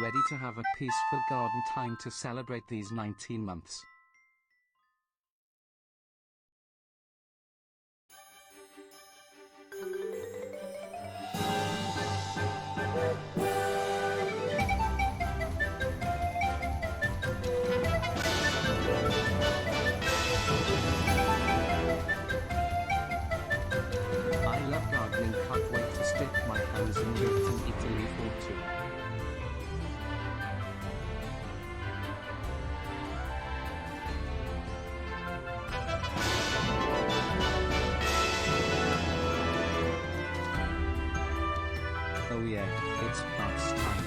Ready to have a peaceful garden time to celebrate these 19 months. I love gardening, can't wait to stick my hands in it and eat a leaf or two. Oh yeah, it's plants time.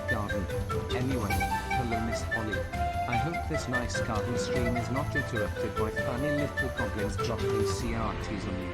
Garden. Anyway, hello Miss Polly. I hope this nice garden stream is not interrupted by funny little goblins dropping CRTs on you.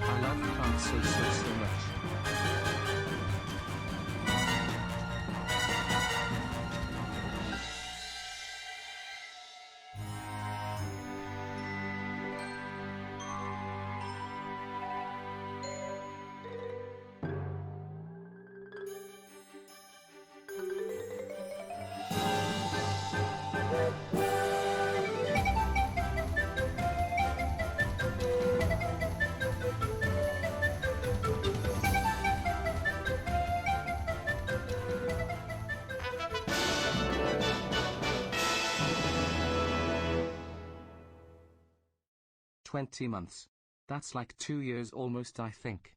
I love plants so much. "20 months. That's like 2 years almost, I think."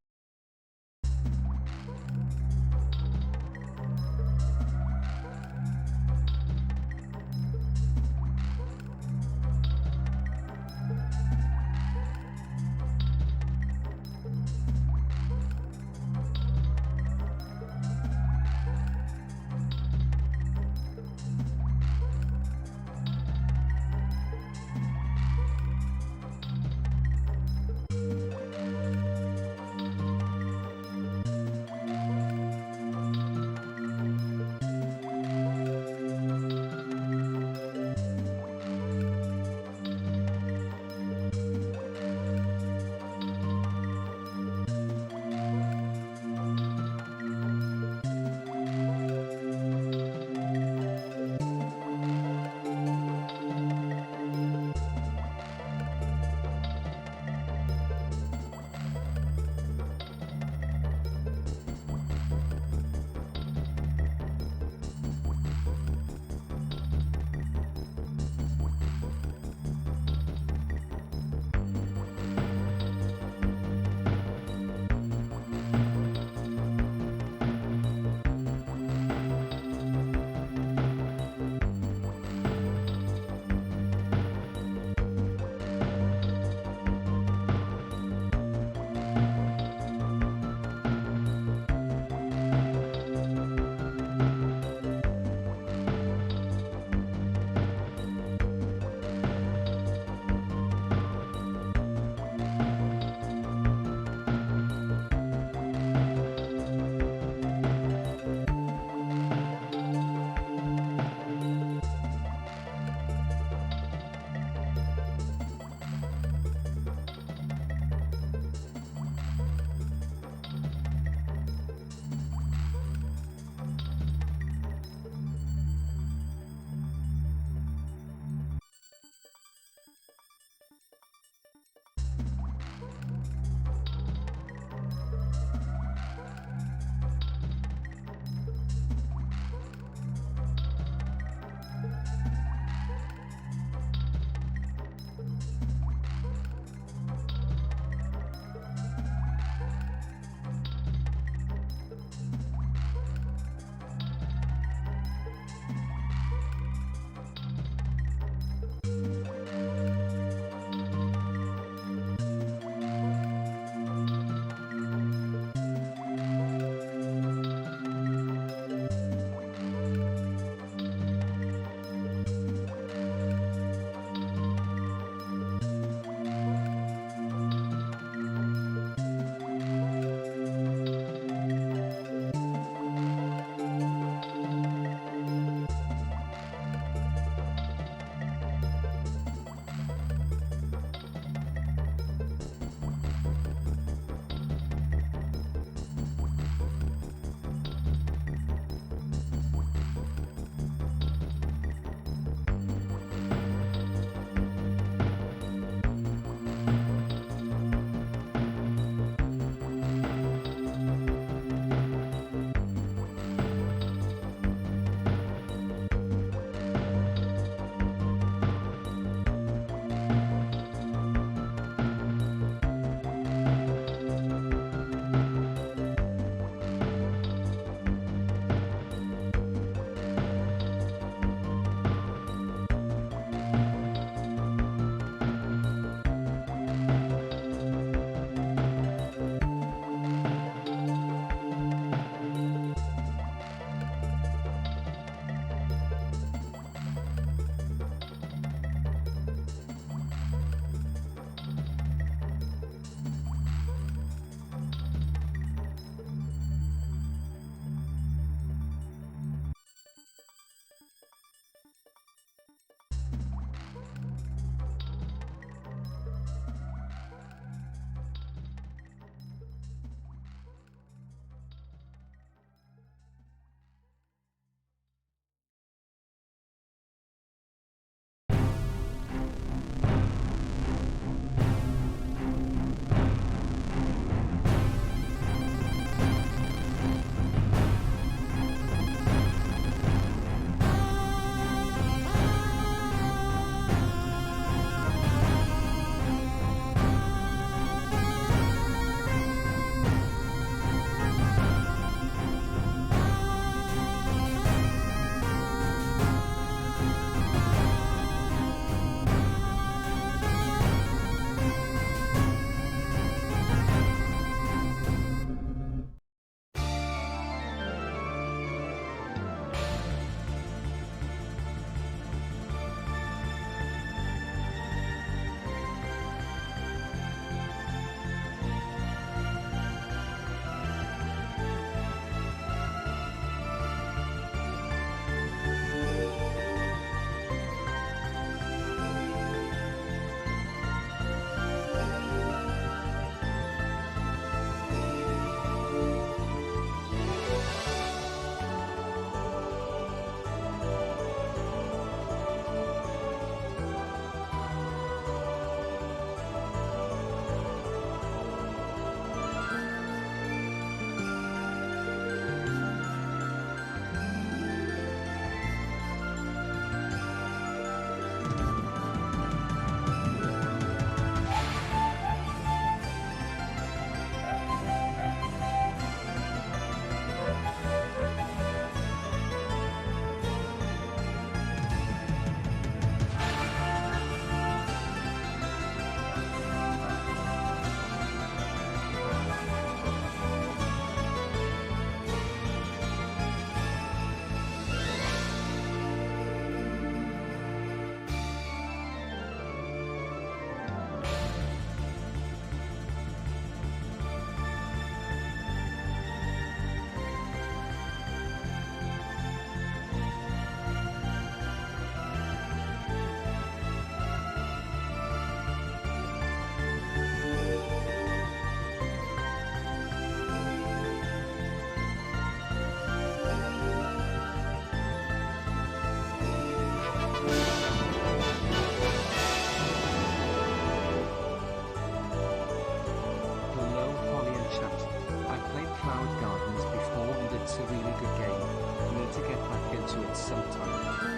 to it sometime.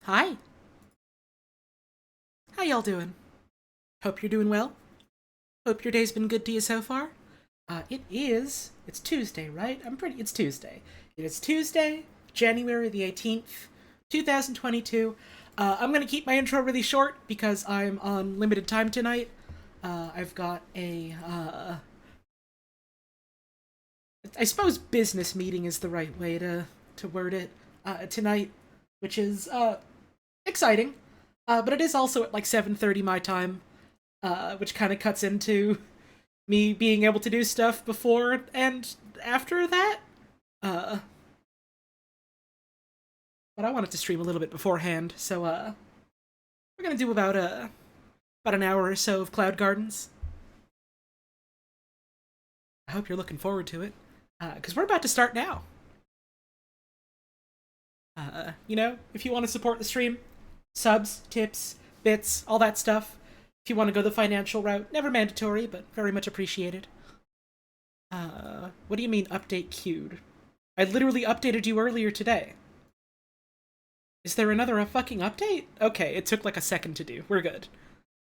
Hi. How y'all doing? Hope you're doing well. Hope your day's been good to you so far. It is. It's Tuesday, right? It's Tuesday. It is Tuesday, January the 18th, 2022. I'm gonna keep my intro really short because I'm on limited time tonight. I've got I suppose business meeting is the right way to word it, tonight, which is, exciting. But it is also at like 7:30 my time, which kind of cuts into me being able to do stuff before and after that. Uh, but I wanted to stream a little bit beforehand, so we're gonna do about an hour or so of Cloud Gardens. I hope you're looking forward to it. Because we're about to start now. You know, if you want to support the stream, subs, tips, bits, all that stuff. If you want to go the financial route, never mandatory, but very much appreciated. What do you mean update queued? I literally updated you earlier today. Is there another fucking update? Okay, it took like a second to do. We're good.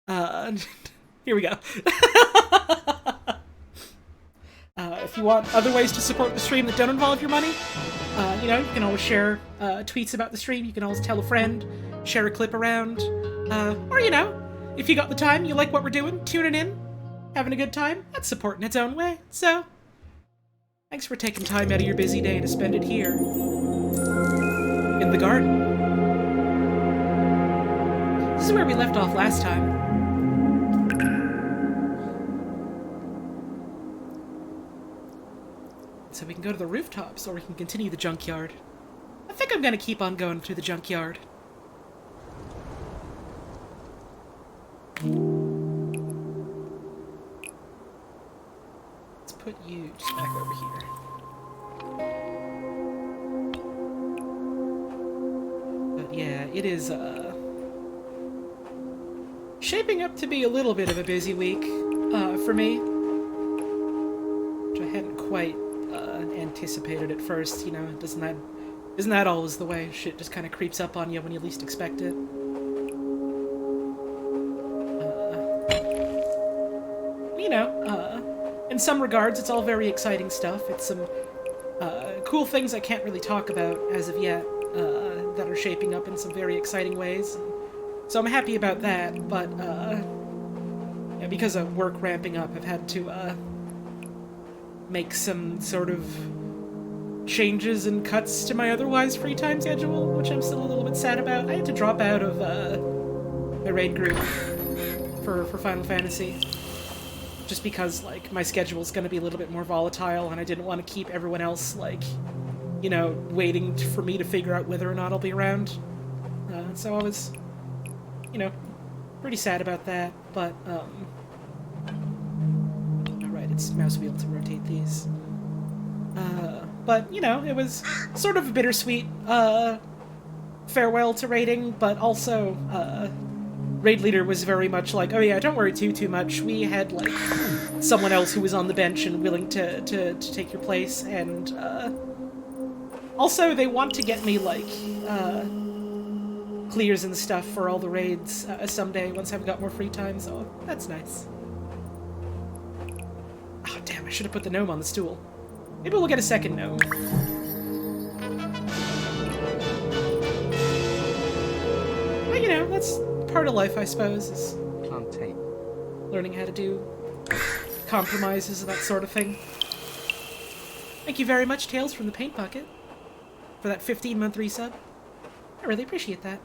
Here we go. If you want other ways to support the stream that don't involve your money, you know, you can always share tweets about the stream. You can always tell a friend, share a clip around, or, you know, if you got the time, you like what we're doing, tuning in, having a good time, that's support in its own way. So, thanks for taking time out of your busy day to spend it here in the garden. This is where we left off last time. So we can go to the rooftops, or we can continue the junkyard. I think I'm gonna keep on going through the junkyard. Let's put you just back over here. But yeah, it is, shaping up to be a little bit of a busy week, for me. Which I hadn't quite anticipated at first, you know. Isn't that always the way? Shit just kind of creeps up on you when you least expect it. You know, in some regards, it's all very exciting stuff. It's some cool things I can't really talk about as of yet that are shaping up in some very exciting ways. So I'm happy about that, but yeah, because of work ramping up, I've had to make some sort of changes and cuts to my otherwise free time schedule, which I'm still a little bit sad about. I had to drop out of my raid group for Final Fantasy, just because, like, my schedule's gonna be a little bit more volatile, and I didn't want to keep everyone else, like, you know, waiting for me to figure out whether or not I'll be around. So I was, you know, pretty sad about that, but, alright, it's mouse wheel to rotate these. But, you know, it was sort of a bittersweet, farewell to raiding, but also, Raid Leader was very much like, oh yeah, don't worry too much. We had, like, someone else who was on the bench and willing to take your place, and, also they want to get me, like, clears and stuff for all the raids, someday, once I've got more free time, so that's nice. Oh, damn, I should have put the gnome on the stool. Maybe we'll get a second gnome. But, you know, that's part of life, I suppose, is learning how to do compromises and that sort of thing. Thank you very much, Tales from the Paint Bucket, for that 15-month resub. I really appreciate that.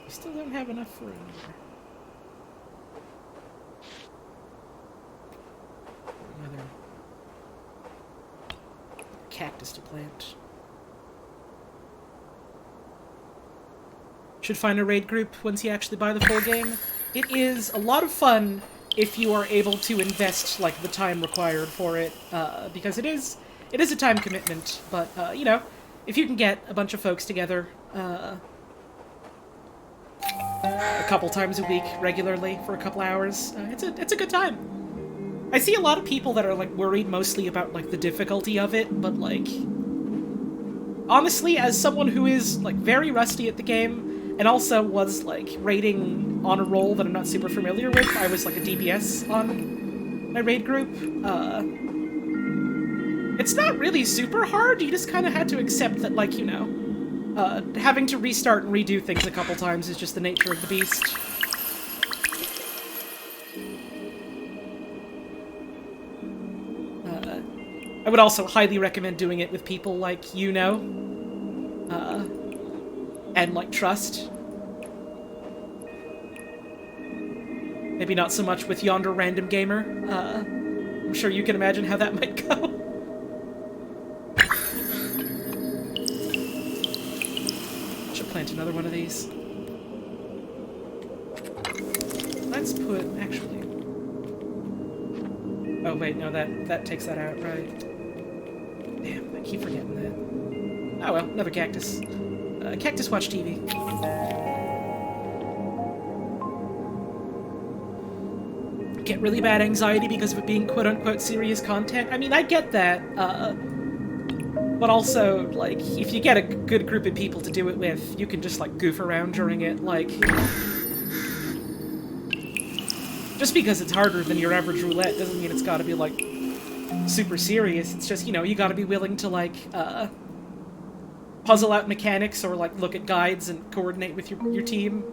Still don't have enough room here. Another cactus to plant. Should find a raid group once you actually buy the full game. It is a lot of fun if you are able to invest, like, the time required for it, because it is a time commitment, but, you know, if you can get a bunch of folks together, a couple times a week, regularly, for a couple hours, it's a good time. I see a lot of people that are, like, worried mostly about, like, the difficulty of it, but, like, honestly, as someone who is, like, very rusty at the game, and also was, like, raiding on a role that I'm not super familiar with, I was, like, a DPS on my raid group, it's not really super hard, you just kind of had to accept that, like, you know, having to restart and redo things a couple times is just the nature of the beast. I would also highly recommend doing it with people like you know, and like trust. Maybe not so much with yonder random gamer. I'm sure you can imagine how that might go. Should plant another one of these. let's put, actually... Oh, wait, no, that takes that out, right? Damn, I keep forgetting that. Oh well, another cactus. Cactus watch TV. Get really bad anxiety because of it being quote-unquote serious content. I mean, I get that, but also, like, if you get a good group of people to do it with, you can just, like, goof around during it, like... Just because it's harder than your average roulette doesn't mean it's gotta be, like, super serious. It's just, you know, you gotta be willing to, like, puzzle out mechanics or, like, look at guides and coordinate with your team.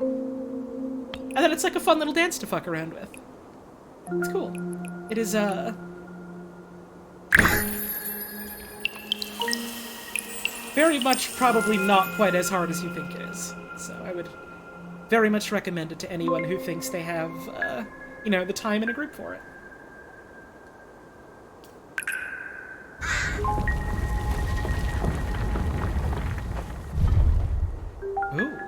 And then it's, like, a fun little dance to fuck around with. It's cool. It is, very much probably not quite as hard as you think it is. So I would very much recommend it to anyone who thinks they have, you know, the time in a group for it. Ooh.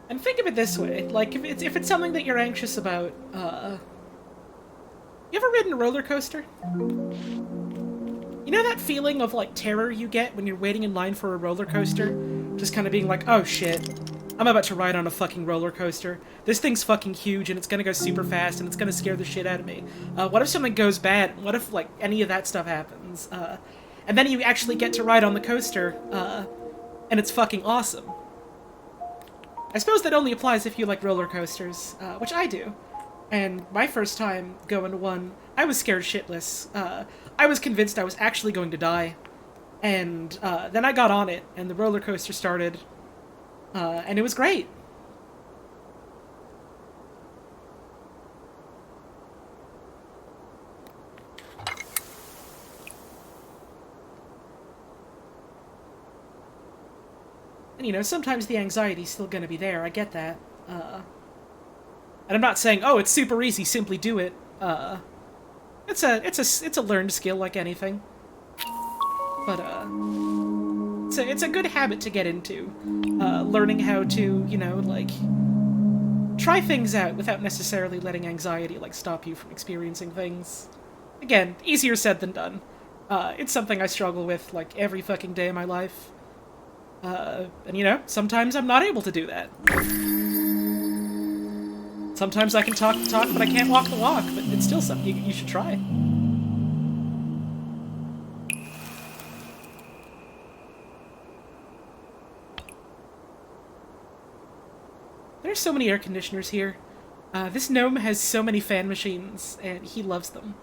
And think of it this way, like, if it's something that you're anxious about, you ever ridden a roller coaster? You know that feeling of, like, terror you get when you're waiting in line for a roller coaster? Just kind of being like, oh shit, I'm about to ride on a fucking roller coaster. This thing's fucking huge and it's gonna go super fast and it's gonna scare the shit out of me. What if something goes bad? What if, like, any of that stuff happens? And then you actually get to ride on the coaster, and it's fucking awesome. I suppose that only applies if you like roller coasters, which I do. And my first time going to one, I was scared shitless. I was convinced I was actually going to die. And then I got on it, and the roller coaster started, and it was great. And, you know, sometimes the anxiety's still gonna be there, I get that. And I'm not saying, oh, it's super easy, simply do it. It's a learned skill like anything. But, it's a good habit to get into. Learning how to, you know, like, try things out without necessarily letting anxiety, like, stop you from experiencing things. Again, easier said than done. It's something I struggle with, like, every fucking day of my life. And, you know, sometimes I'm not able to do that. Sometimes I can talk the talk, but I can't walk the walk, but it's still something you should try. There's so many air conditioners here. This gnome has so many fan machines, and he loves them.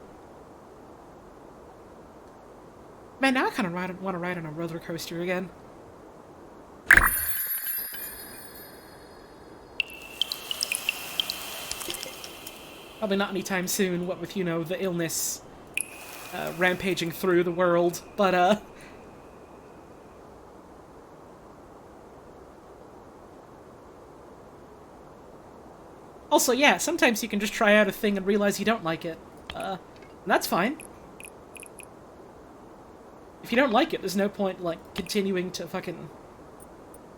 Man, now I kind of want to ride on a roller coaster again. Probably not anytime soon, what with, you know, the illness rampaging through the world, but, Also, yeah, sometimes you can just try out a thing and realize you don't like it. And that's fine. If you don't like it, there's no point, like, continuing to fucking,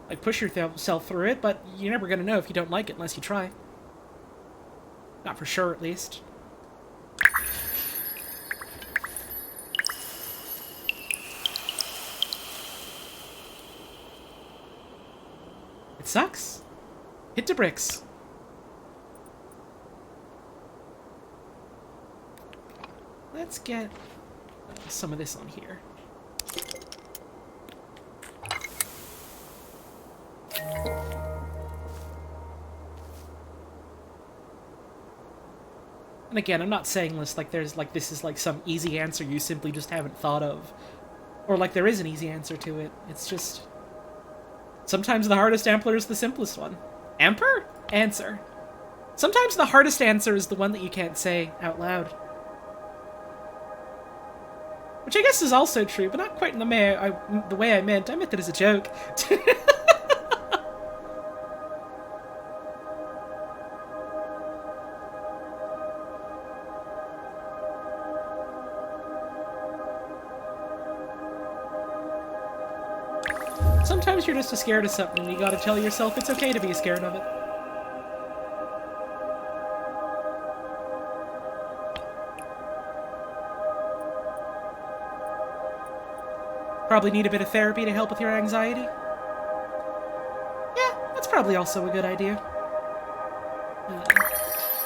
like, push yourself through it, but you're never gonna know if you don't like it unless you try. Not for sure, at least. It sucks. Hit the bricks. Let's get some of this on here. And again, I'm not saying this like there's like this is like some easy answer you simply just haven't thought of. Or like there is an easy answer to it. It's just sometimes the hardest ampler is the simplest one. Amper? Answer. Sometimes the hardest answer is the one that you can't say out loud. Which I guess is also true, but not quite in the way I meant. I meant it as a joke. Sometimes Sometimes you're just scared of something, and you gotta tell yourself it's okay to be scared of it. Probably need a bit of therapy to help with your anxiety. Yeah, that's probably also a good idea.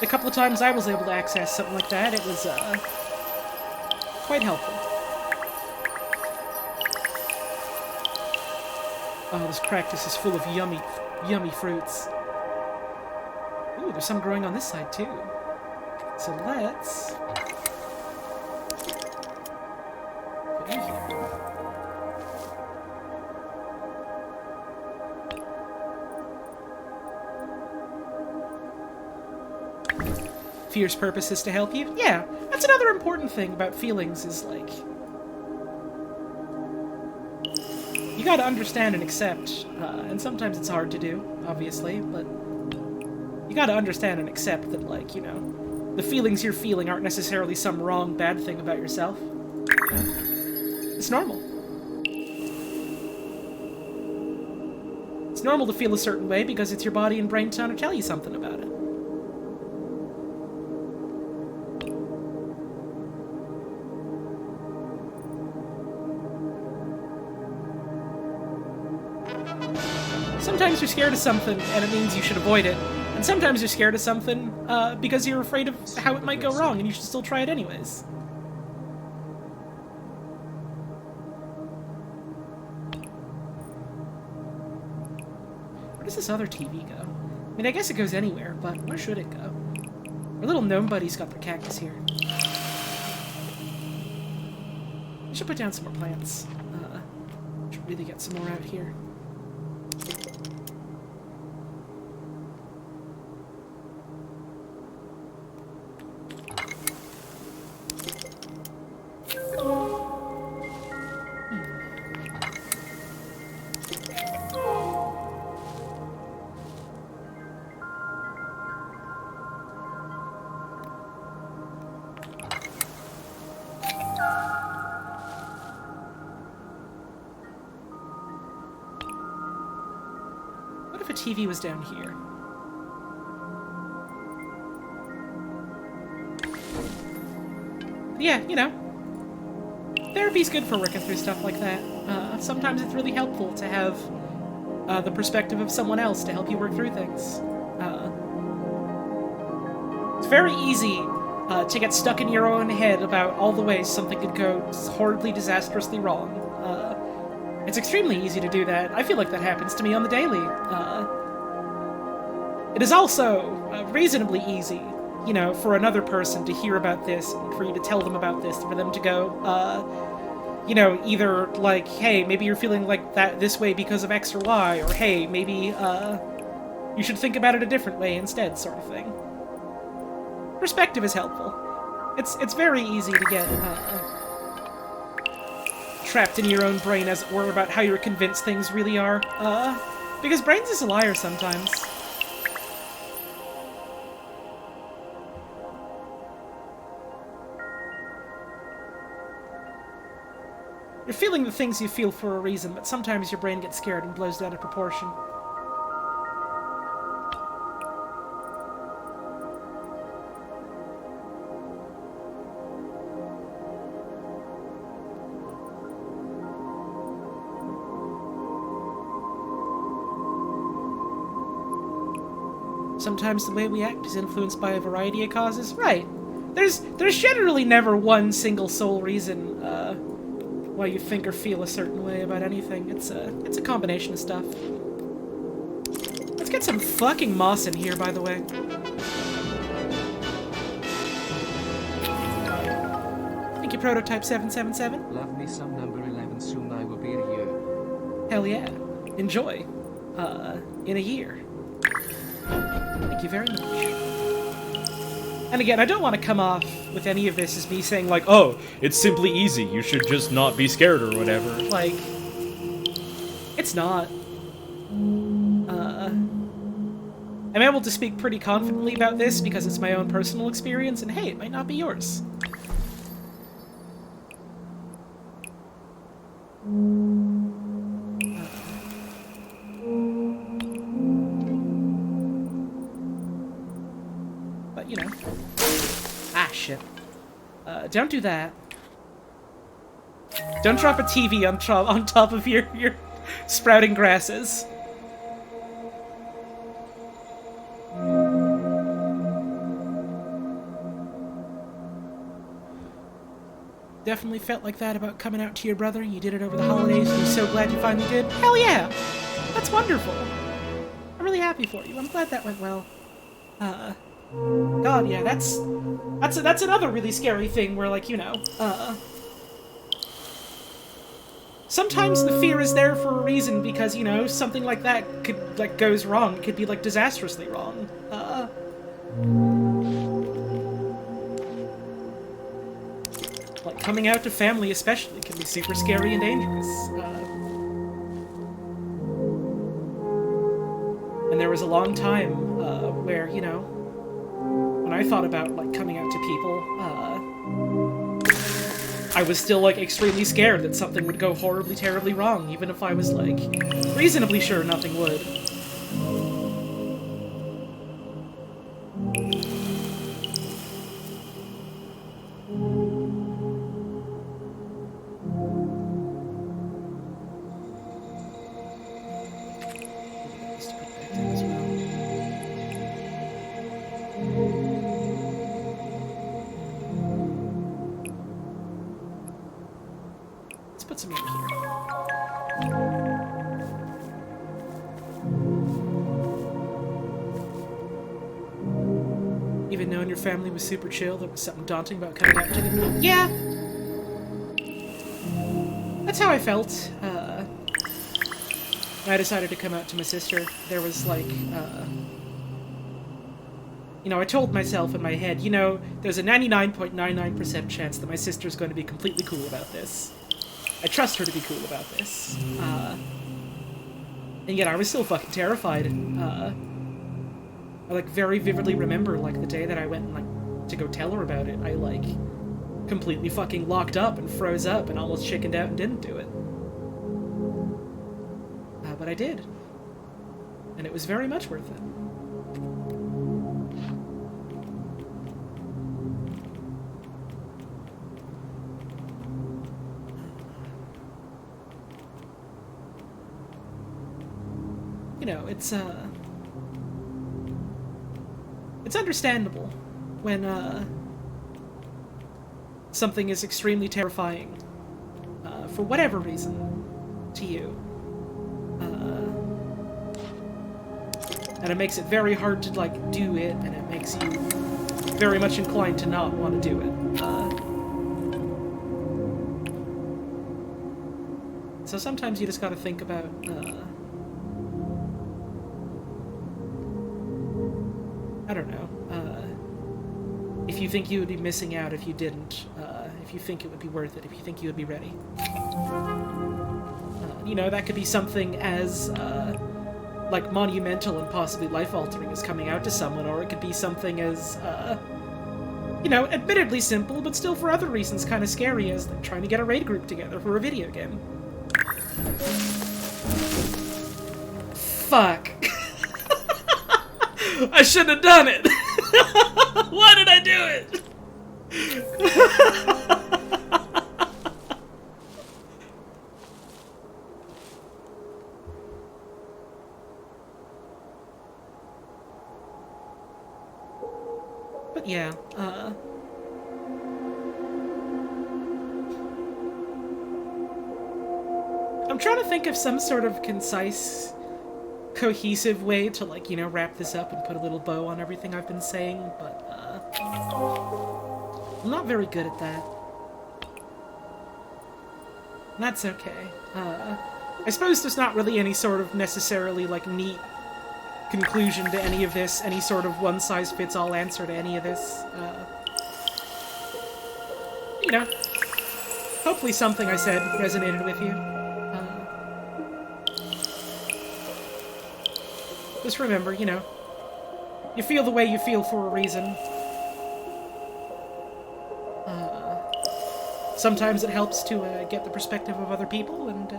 The couple of times I was able to access something like that, it was, quite helpful. Oh, this cactus is full of yummy, yummy fruits. Ooh, there's some growing on this side, too. So let's... put in here. Fear's purpose is to help you? Yeah, that's another important thing about feelings, is, like... you gotta understand and accept, and sometimes it's hard to do, obviously, but... you gotta understand and accept that, like, you know, the feelings you're feeling aren't necessarily some wrong, bad thing about yourself. It's normal. It's normal to feel a certain way because it's your body and brain trying to tell you something about it. Sometimes you're scared of something, and it means you should avoid it. And sometimes you're scared of something, because you're afraid of how it might go wrong, and you should still try it anyways. Where does this other TV go? I mean, I guess it goes anywhere, but where should it go? Our little gnome buddy's got their cactus here. I should put down some more plants. Should really get some more out here. What if a TV was down here? Yeah, you know. Therapy's good for working through stuff like that. Sometimes it's really helpful to have the perspective of someone else to help you work through things. It's very easy to get stuck in your own head about all the ways something could go horribly, disastrously wrong. It's extremely easy to do that. I feel like that happens to me on the daily. It is also reasonably easy, you know, for another person to hear about this, and for you to tell them about this, for them to go, you know, either like, hey, maybe you're feeling like that this way because of X or Y, or hey, maybe you should think about it a different way instead, sort of thing. Perspective is helpful. It's very easy to get trapped in your own brain, as it were, about how you're convinced things really are, because brains is a liar sometimes. You're feeling the things you feel for a reason, but sometimes your brain gets scared and blows it out of proportion. Sometimes the way we act is influenced by a variety of causes. Right. There's generally never one single sole reason, why you think or feel a certain way about anything. It's a combination of stuff. Let's get some fucking moss in here, by the way. Thank you, Prototype 777. Love me some number 11, soon I will be a year. Hell yeah. Enjoy. In a year. Thank you very much. And again, I don't want to come off with any of this as me saying, like, Oh, it's simply easy. You should just not be scared or whatever. like, it's not. I'm able to speak pretty confidently about this because it's my own personal experience, and hey, it might not be yours. shit. Don't do that. Don't drop a TV on top of your sprouting grasses. Definitely felt like that about coming out to your brother. You did it over the holidays, and you're so glad you finally did. Hell yeah! That's wonderful. I'm really happy for you. I'm glad that went well. God, yeah, that's another really scary thing where, like, you know, sometimes the fear is there for a reason because, you know, something like that could, like, goes wrong. It could be, like, disastrously wrong. Like, coming out to family especially can be super scary and dangerous. And there was a long time, where, you know, when I thought about, like, coming out to people, I was still, like, extremely scared that something would go horribly, terribly wrong, even if I was, like, reasonably sure nothing would. Put some in here. Even knowing your family was super chill, there was something daunting about coming out to them. Yeah! That's how I felt. When I decided to come out to my sister, there was like, you know, I told myself in my head, you know, there's a 99.99% chance that my sister's going to be completely cool about this. I trust her to be cool about this. And yet I was still fucking terrified. I, like, very vividly remember, like, the day that I went and, like, to go tell her about it. I, like, completely fucking locked up and froze up and almost chickened out and didn't do it. But I did. And it was very much worth it. You know, it's understandable when, something is extremely terrifying, for whatever reason, to you. And it makes it very hard to, like, do it, and it makes you very much inclined to not want to do it. So sometimes you just gotta think about, I don't know, if you think you would be missing out if you didn't, if you think it would be worth it, if you think you would be ready. You know, that could be something as, like, monumental and possibly life-altering as coming out to someone, or it could be something as, you know, admittedly simple, but still for other reasons kind of scary, as like, trying to get a raid group together for a video game. Fuck. I shouldn't have done it! Why did I do it? But yeah, I'm trying to think of some sort of concise, cohesive way to, like, you know, wrap this up and put a little bow on everything I've been saying, but, I'm not very good at that. That's okay. I suppose there's not really any sort of necessarily, like, neat conclusion to any of this, any sort of one-size-fits-all answer to any of this. You know, hopefully something I said resonated with you. Just remember, you know, you feel the way you feel for a reason. Sometimes it helps to get the perspective of other people, and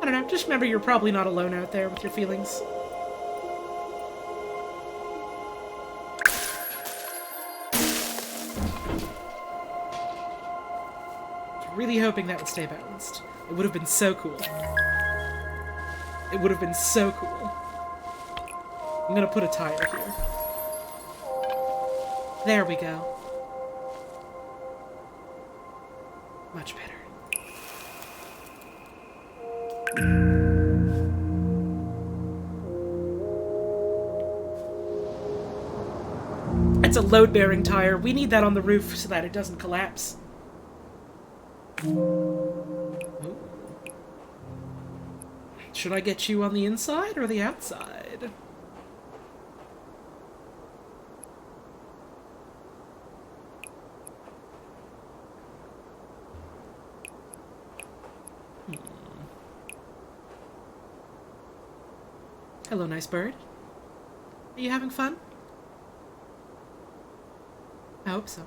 I don't know, just remember you're probably not alone out there with your feelings. really hoping that would stay balanced. It would have been so cool. It would have been so cool. I'm gonna put a tire here. There we go. Much better. It's a load-bearing tire. We need that on the roof so that it doesn't collapse. Ooh. Should I get you on the inside or the outside? Hello, nice bird. Are you having fun? I hope so.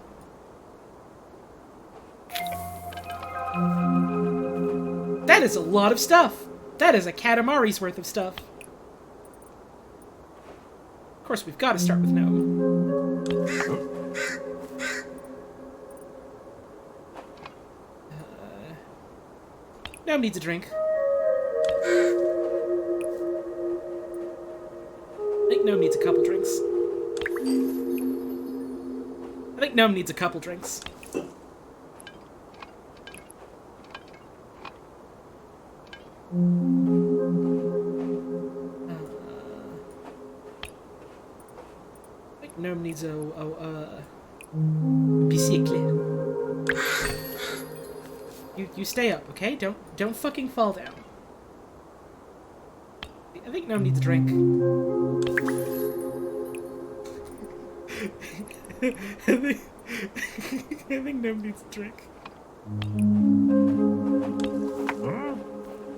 That is a lot of stuff! That is a Katamari's worth of stuff. Of course, we've got to start with Gnome. Gnome needs a drink. I think Gnome needs a couple drinks. I think Gnome needs a couple drinks. I think Gnome needs a bicycle. You stay up, okay? Don't fucking fall down. I think Gnome needs a drink. I think Gnome needs a drink.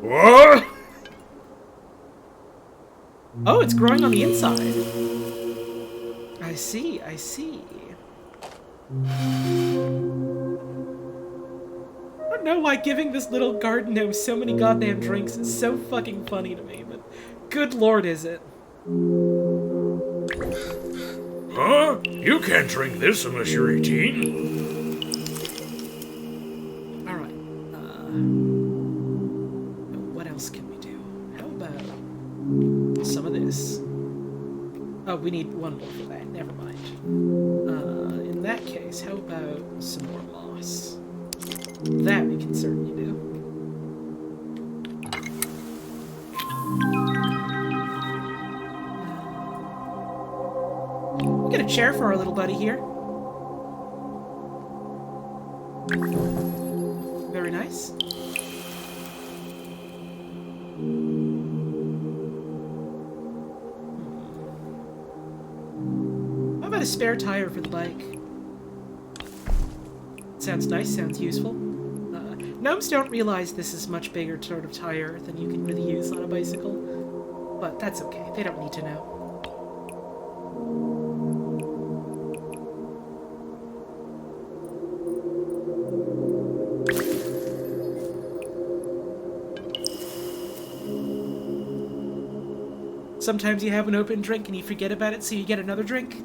What? Oh, it's growing on the inside. I see, I see. I don't know why giving this little garden gnome so many goddamn drinks is so fucking funny to me, but good lord is it. Huh? You can't drink this unless you're 18. Alright, what else can we do? How about some of this? Oh, we need one more for that, never mind. In that case, how about some more moss? That we can certainly do. We'll get a chair for our little buddy here. Very nice. How about a spare tire for the bike? Sounds nice, sounds useful. Gnomes don't realize this is much bigger sort of tire than you can really use on a bicycle. But that's okay, they don't need to know. Sometimes you have an open drink and you forget about it, so you get another drink.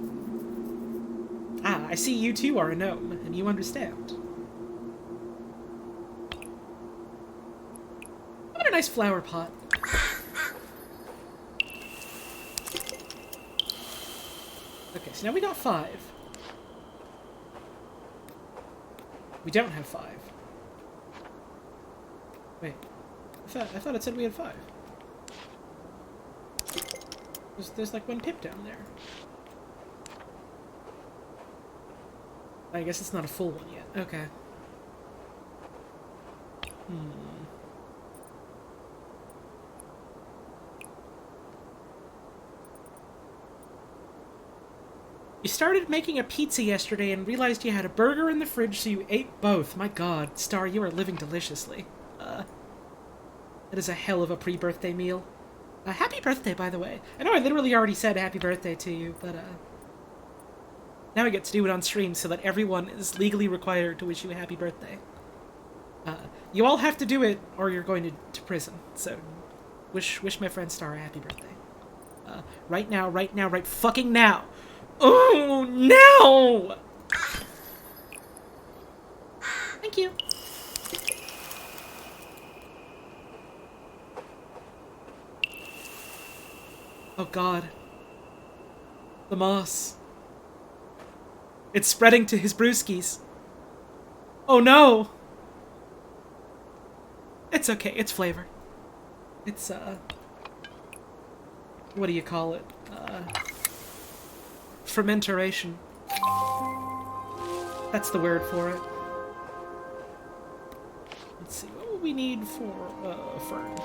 Ah, I see you too are a gnome, and you understand. What a nice flower pot. Okay, so now we got 5. We don't have 5. Wait, I thought it said we had 5. There's like one pip down there. I guess it's not a full one yet. Okay. You started making a pizza yesterday and realized you had a burger in the fridge, so you ate both. My god, Star, you are living deliciously. That is a hell of a pre-birthday meal. Happy birthday, by the way. I know I literally already said happy birthday to you, but, now I get to do it on stream so that everyone is legally required to wish you a happy birthday. You all have to do it, or you're going to prison. So, wish my friend Star a happy birthday. Right now, right fucking now! Oh, no! Thank you. Oh god. The moss. It's spreading to his brewskis. Oh no! It's okay, it's flavor. It's, what do you call it? Fermentation. That's the word for it. Let's see, what would we need for, fern?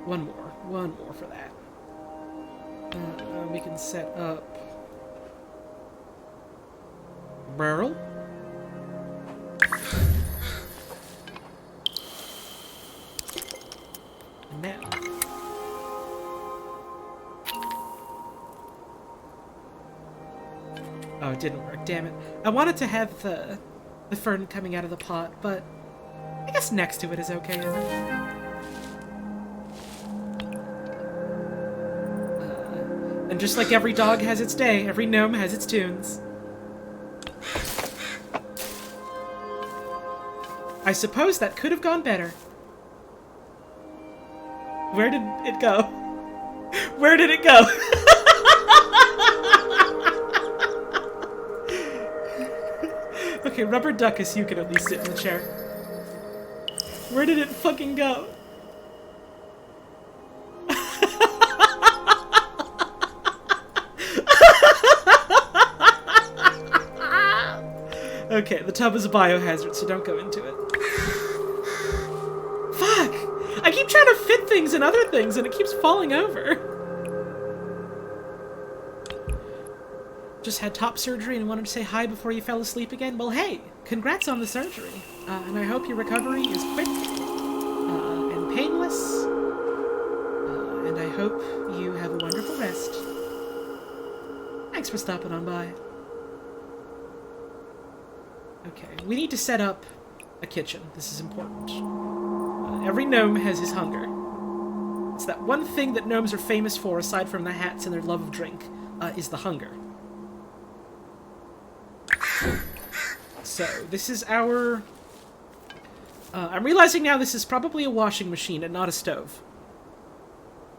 One more for that. We can set up... barrel? And now... oh, it didn't work, damn it. I wanted to have the fern coming out of the pot, but I guess next to it is okay. And just like every dog has its day, every gnome has its tunes. I suppose that could have gone better. Where did it go? Where did it go? Okay, Rubber Duckus, you can at least sit in the chair. Where did it fucking go? Okay, the tub is a biohazard, so don't go into it. Fuck! I keep trying to fit things in other things, and it keeps falling over. Just had top surgery and wanted to say hi before you fell asleep again. Well, hey, congrats on the surgery. And I hope your recovery is quick and painless. And I hope you have a wonderful rest. Thanks for stopping on by. Okay, we need to set up a kitchen. This is important. Every gnome has his hunger. It's that one thing that gnomes are famous for, aside from the hats and their love of drink, is the hunger. So, this is our... I'm realizing now this is probably a washing machine and not a stove.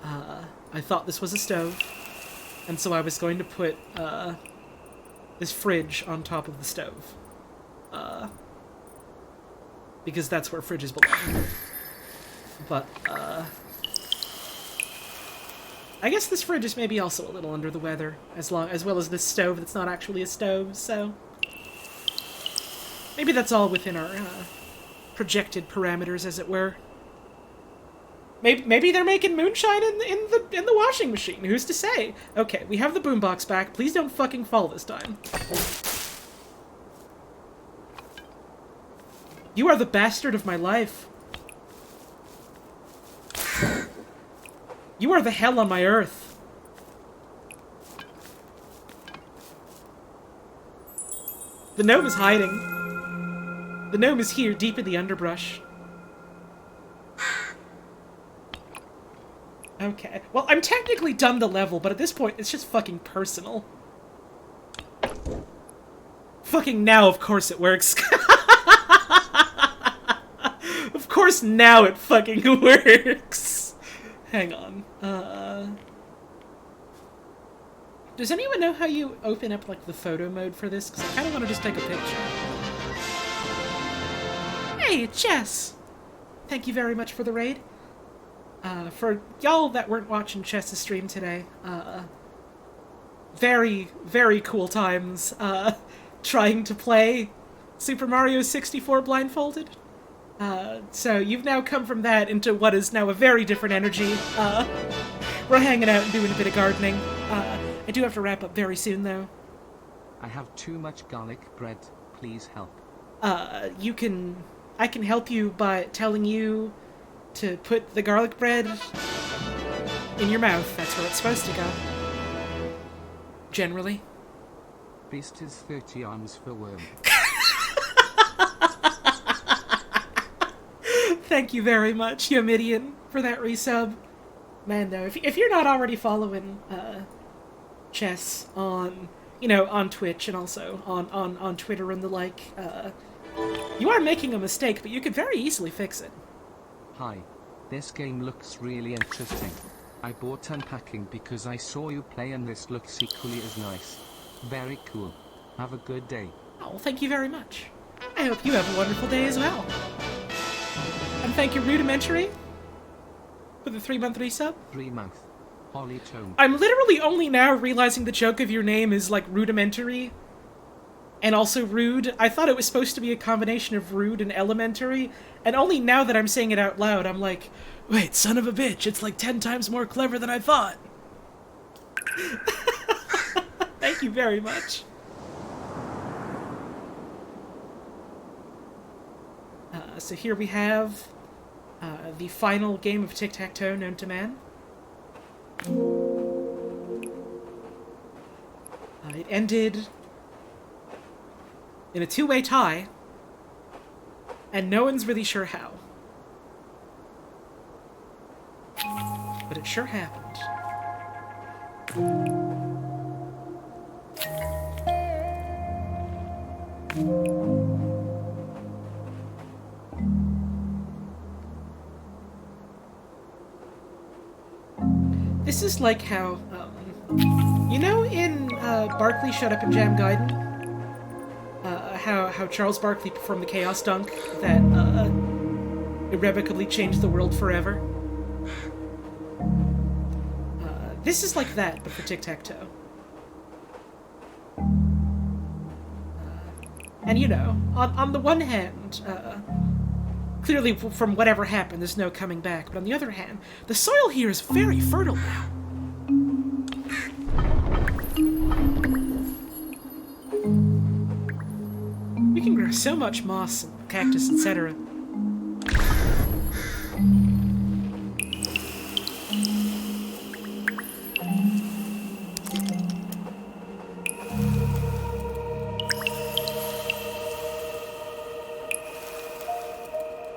I thought this was a stove, and so I was going to put this fridge on top of the stove. Because that's where fridges belong. But, I guess this fridge is maybe also a little under the weather, as well as this stove that's not actually a stove, so... maybe that's all within our, projected parameters, as it were. Maybe they're making moonshine in the washing machine, who's to say? Okay, we have the boombox back, please don't fucking fall this time. You are the bastard of my life. You are the hell on my earth. The gnome is hiding. The gnome is here, deep in the underbrush. Okay. Well, I'm technically done the level, but at this point, it's just fucking personal. Fucking now, of course it works. Of course now it fucking works. Hang on. Does anyone know how you open up, like, the photo mode for this? Because I kind of want to just take a picture. Hey, Chess! Thank you very much for the raid. For y'all that weren't watching Chess's stream today, very, very cool times, trying to play Super Mario 64 blindfolded. So you've now come from that into what is now a very different energy. We're hanging out and doing a bit of gardening. I do have to wrap up very soon, though. I have too much garlic bread. Please help. I can help you by telling you to put the garlic bread in your mouth. That's where it's supposed to go. Generally. Beast is 30 arms for worm. Thank you very much, Yomidian, for that resub. Man, though, if you're not already following Chess on, on Twitch and also on Twitter and the like, you are making a mistake, but you could very easily fix it. Hi. This game looks really interesting. I bought Unpacking because I saw you play and this looks equally as nice. Very cool. Have a good day. Oh, well, thank you very much. I hope you have a wonderful day as well. And thank you, Rudimentary, for the 3-month resub. 3-month. Holly Tone. I'm literally only now realizing the joke of your name is, like, rudimentary and also rude. I thought it was supposed to be a combination of rude and elementary, and only now that I'm saying it out loud, I'm like, wait, son of a bitch, it's like 10 times more clever than I thought. Thank you very much. So here we have the final game of tic-tac-toe known to man. It ended in a 2-way tie, and no one's really sure how. But it sure happened. This is like how, you know in Barkley Shut Up and Jam Gaiden? How Charles Barkley performed the Chaos Dunk that irrevocably changed the world forever? This is like that, but for tic-tac-toe. And you know, on the one hand, clearly from whatever happened, there's no coming back, but on the other hand, the soil here is very fertile now. We can grow so much moss and cactus, etc.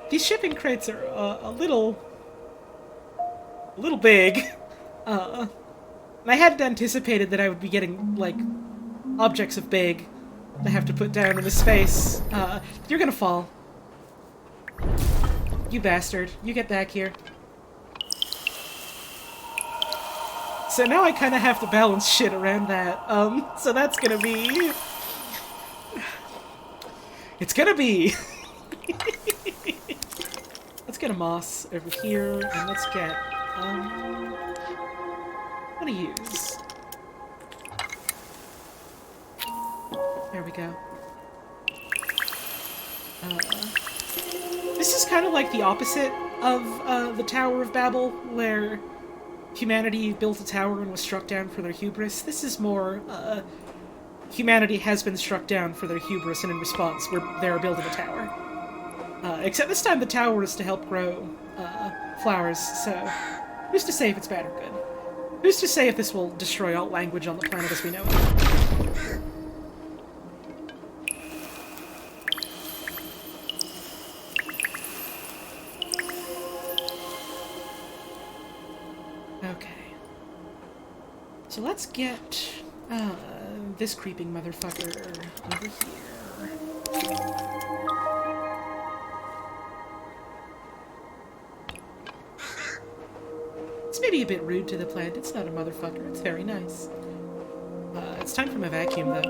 These shipping crates are a little big. And I hadn't anticipated that I would be getting, like, objects of big to have to put down in the space. You're gonna fall. You bastard. You get back here. So now I kind of have to balance shit around that. So that's gonna be... It's gonna be... Let's get a moss over here, and let's get, what do I use? There we go. This is kind of like the opposite of the Tower of Babel, where humanity built a tower and was struck down for their hubris. This is more, humanity has been struck down for their hubris, and in response, they're building a tower. Except this time the tower is to help grow flowers, so who's to say if it's bad or good? Who's to say if this will destroy all language on the planet as we know it? Okay. So let's get this creeping motherfucker over here. It's maybe a bit rude to the plant. It's not a motherfucker. It's very nice. It's time for my vacuum, though.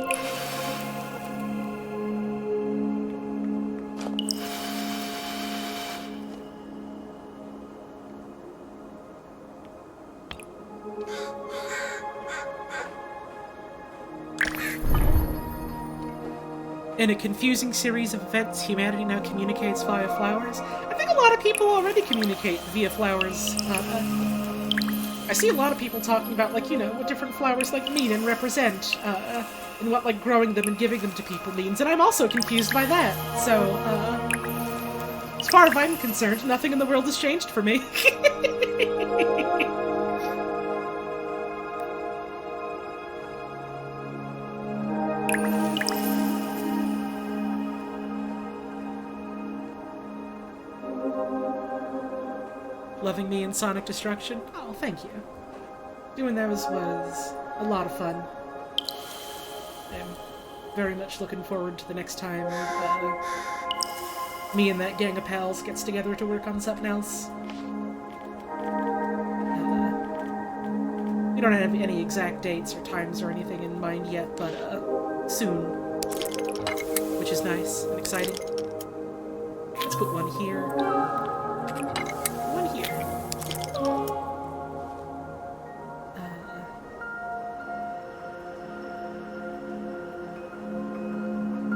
In a confusing series of events, humanity now communicates via flowers. I think a lot of people already communicate via flowers. I see a lot of people talking about, like, you know, what different flowers, like, mean and represent, and what, like, growing them and giving them to people means, and I'm also confused by that. So, as far as I'm concerned, nothing in the world has changed for me. Loving me in Sonic Destruction? Oh, thank you. Doing those was a lot of fun. I'm very much looking forward to the next time me and that gang of pals gets together to work on something else. don't have any exact dates or times or anything in mind yet, but soon, which is nice and exciting. Let's put one here. One here.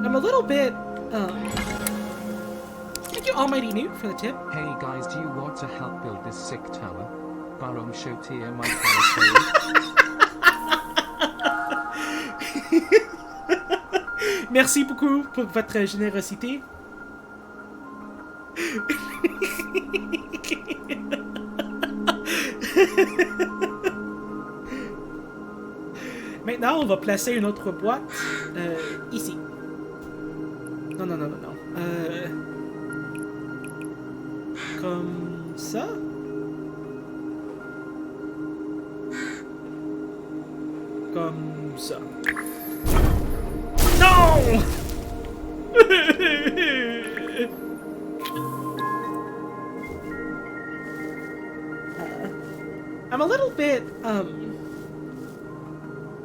I'm a little bit, thank you, Almighty Newt, for the tip. Hey guys, do you want to help build this sick tower? Baron Shotier, my Merci beaucoup pour votre générosité. Maintenant, on va placer une autre boîte ici. Non, non, non, non, non. Comme ça. Comme ça. Non! I'm a little bit, I'm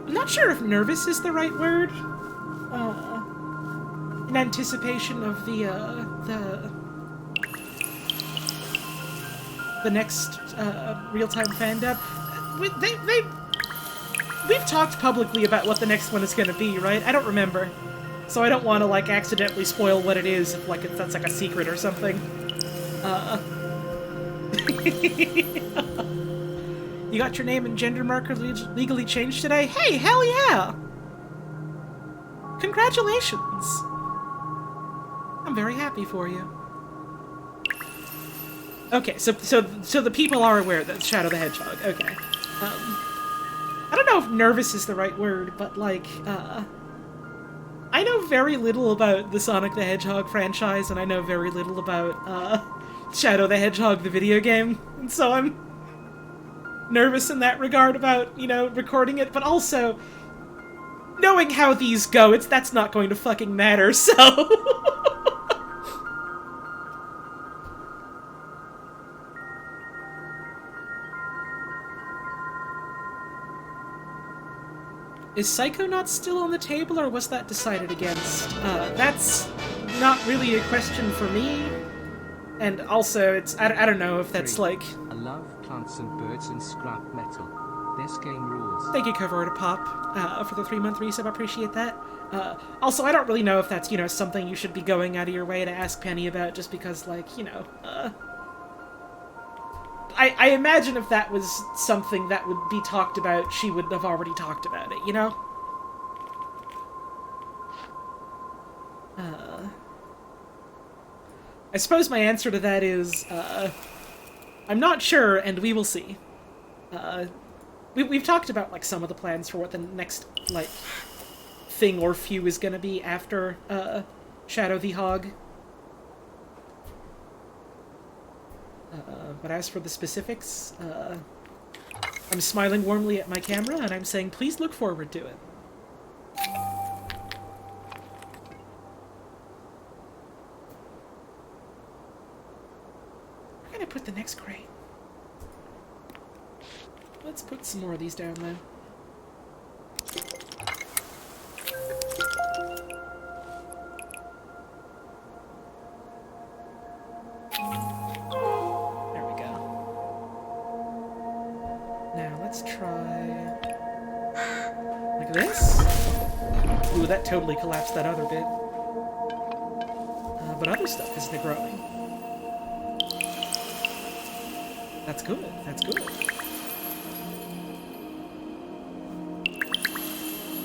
not sure if nervous is the right word. In anticipation of the next, real-time fandom. We've talked publicly about what the next one is gonna be, right? I don't remember. So I don't want to, like, accidentally spoil what it is if, like, that's, like, a secret or something. You got your name and gender marker legally changed today? Hey, hell yeah! Congratulations! I'm very happy for you. Okay, so the people are aware that Shadow the Hedgehog. Okay. I don't know if nervous is the right word, but, like, I know very little about the Sonic the Hedgehog franchise, and I know very little about, Shadow the Hedgehog, the video game, and so I'm nervous in that regard about, you know, recording it, but also, knowing how these go, that's not going to fucking matter, so... Is Psychonauts still on the table, or was that decided against? That's not really a question for me. And also, it's I don't know if that's like... I love plants and birds and scrap metal. This game rules. Thank you, Cover to Pop, for the 3-month resub. I appreciate that. Also, I don't really know if that's, you know, something you should be going out of your way to ask Penny about, just because, like, you know, I imagine if that was something that would be talked about, she would have already talked about it, you know? I suppose my answer to that is, I'm not sure, and we will see. We've talked about, like, some of the plans for what the next, like, thing or few is gonna be after, Shadow the Hog. But as for the specifics, I'm smiling warmly at my camera, and I'm saying, please look forward to it. Where can I put the next crate? Let's put some more of these down, then. That totally collapsed that other bit. But other stuff isn't growing. That's good. That's good.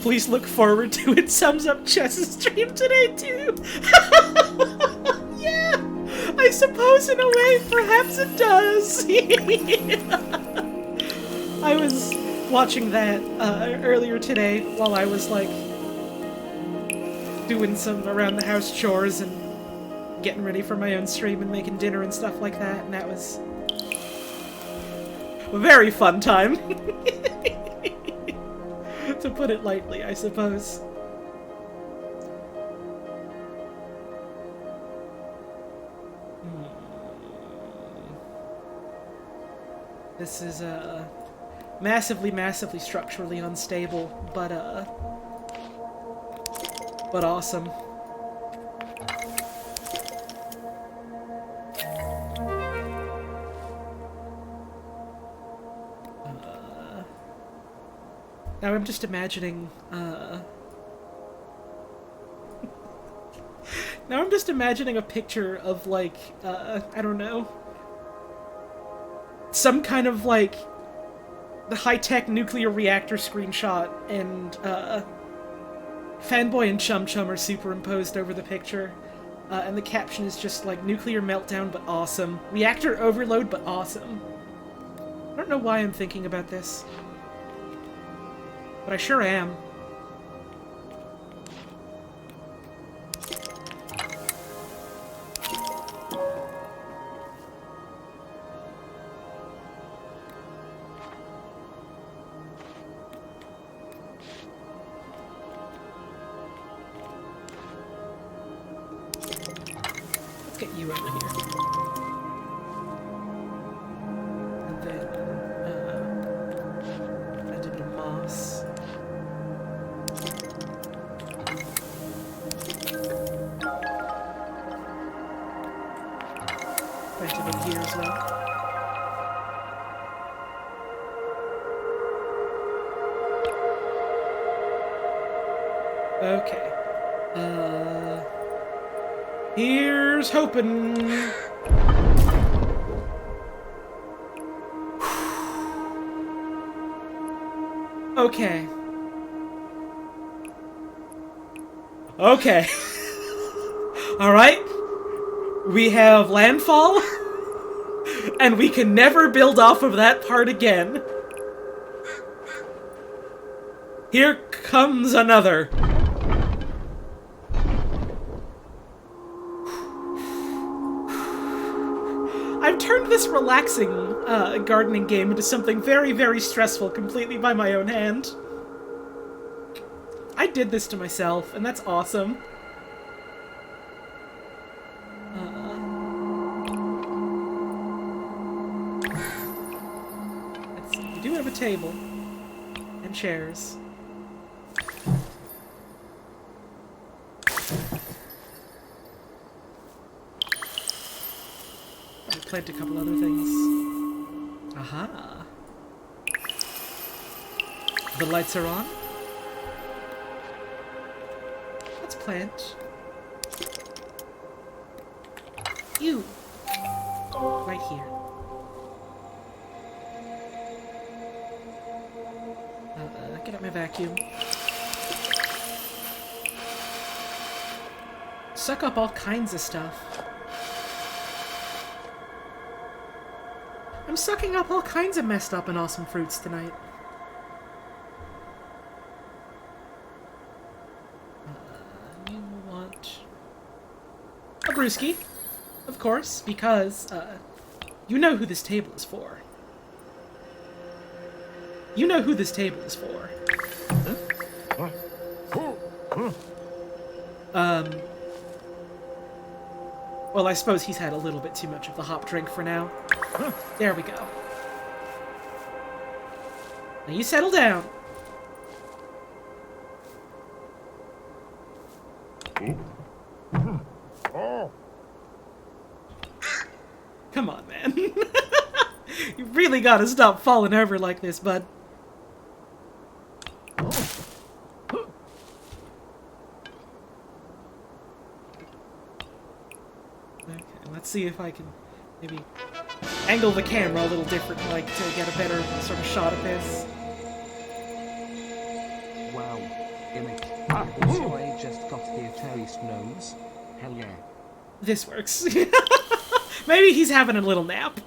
Please look forward to it. Sums up Chess's stream today, too. Yeah! I suppose in a way, perhaps it does. I was watching that earlier today while I was, like, doing some around-the-house chores and getting ready for my own stream and making dinner and stuff like that, and that was a very fun time. To put it lightly, I suppose. This is, massively, massively structurally unstable, but awesome. Now I'm just imagining, now I'm just imagining a picture of, like, I don't know, some kind of, like, the high-tech nuclear reactor screenshot, and, Fanboy and Chum Chum are superimposed over the picture, and the caption is just, like, nuclear meltdown but awesome. Reactor overload but awesome. I don't know why I'm thinking about this. But I sure am. Let's get you over here. And then, add a bit of moss. Plant a bit here as well. Okay. Here's hoping. Okay. Okay. Alright. We have landfall. And we can never build off of that part again. Here comes another. I've turned this relaxing gardening game into something very, very stressful completely by my own hand. I did this to myself, and that's awesome. Let's see, we do have a table and chairs. Plant a couple other things. Aha. The lights are on. Let's plant. You. Right here. Get up my vacuum. Suck up all kinds of stuff. I'm sucking up all kinds of messed up and awesome fruits tonight. You want a brewski, of course, because you know who this table is for. You know who this table is for. Well, I suppose he's had a little bit too much of the hop drink for now. There we go. Now you settle down. Come on, man. You really gotta stop falling over like this, bud. Okay, let's see if I can maybe angle the camera a little different, like, to get a better sort of shot at this. Wow, image. So I just got the Atari Snows. Hell yeah. This works. Maybe he's having a little nap.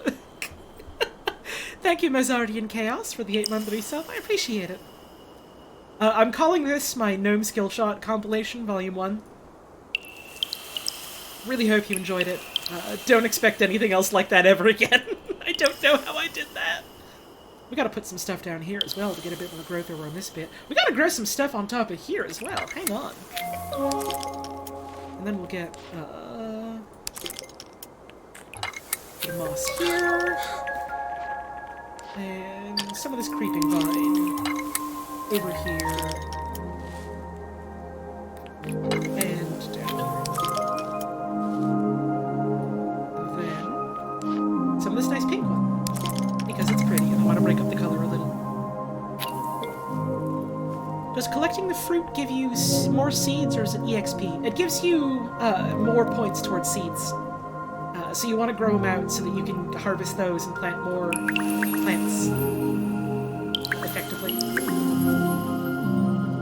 Thank you, Mazardian Chaos, for the 8-month resub. I appreciate it. I'm calling this my Gnome Skill Shot compilation, Volume 1. Really hope you enjoyed it. Don't expect anything else like that ever again. I don't know how I did that. We gotta put some stuff down here as well to get a bit more growth over on this bit. We gotta grow some stuff on top of here as well. Hang on. And then we'll get, bit of moss here. And some of this creeping vine over here. And down here. Then some of this nice pink one. Because it's pretty and I want to break up the color a little. Does collecting the fruit give you more seeds or is it EXP? It gives you more points towards seeds. So you want to grow them out so that you can harvest those and plant more plants effectively.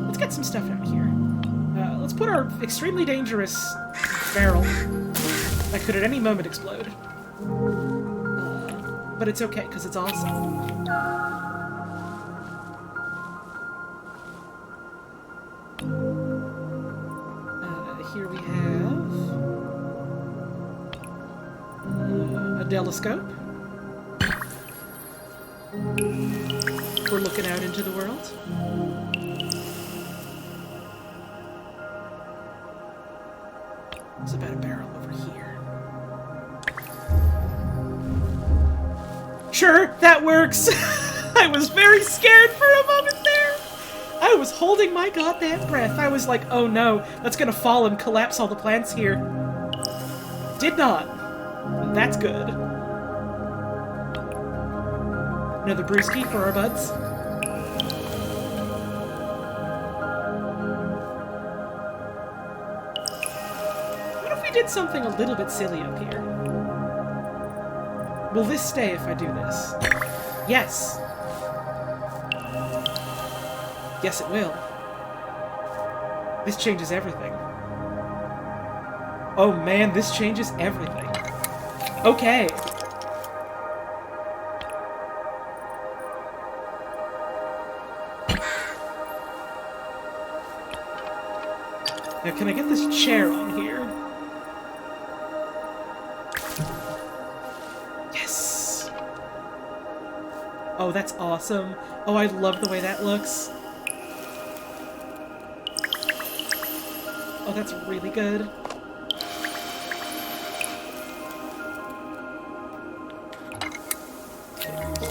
Let's get some stuff out here. Let's put our extremely dangerous barrel that could at any moment explode. But it's okay, because it's awesome. Here we have a telescope. We're looking out into the world. There's about a barrel over here. Sure, that works! I was very scared for a moment there! I was holding my goddamn breath. I was like, oh no, that's gonna fall and collapse all the plants here. Did not. That's good. Another brewski for our buds. What if we did something a little bit silly up here? Will this stay if I do this? Yes! Yes, it will. This changes everything. Oh man, this changes everything. Okay. Now, can I get this chair on here? Yes! Oh, that's awesome. Oh, I love the way that looks. Oh, that's really good.